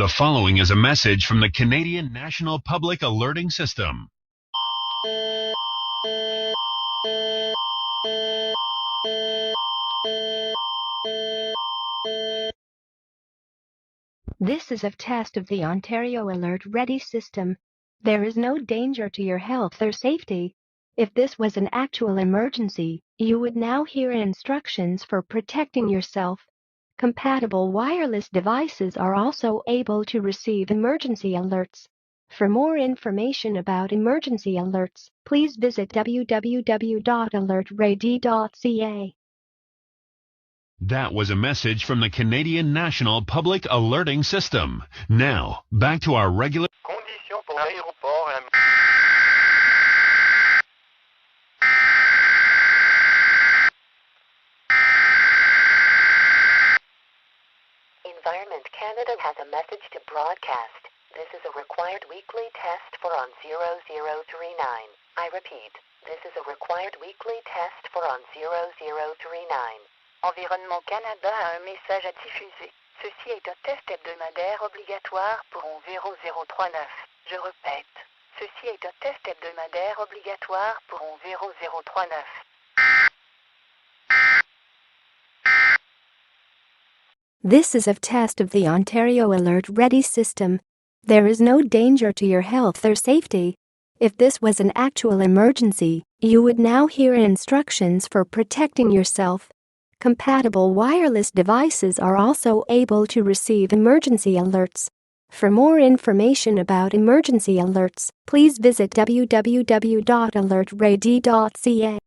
The following is a message from the Canadian National Public Alerting System. This is a test of the Ontario Alert Ready system. There is no danger to your health or safety. If this was an actual emergency, you would now hear instructions for protecting yourself. Compatible wireless devices are also able to receive emergency alerts. For more information about emergency alerts, please visit www.alertready.ca. That was a message from the Canadian National Public Alerting System. Now, back to our regular... Conditions pour l'aéroport. Environment Canada has a message to broadcast. This is a required weekly test for on 0039. I repeat, this is a required weekly test for on 0039. Environnement Canada a un message à diffuser. Ceci est un test hebdomadaire obligatoire pour on 0039. Je répète, ceci est un test hebdomadaire obligatoire pour on 0039. This is a test of the Ontario Alert Ready system. There is no danger to your health or safety. If this was an actual emergency, you would now hear instructions for protecting yourself. Compatible wireless devices are also able to receive emergency alerts. For more information about emergency alerts, please visit www.alertready.ca.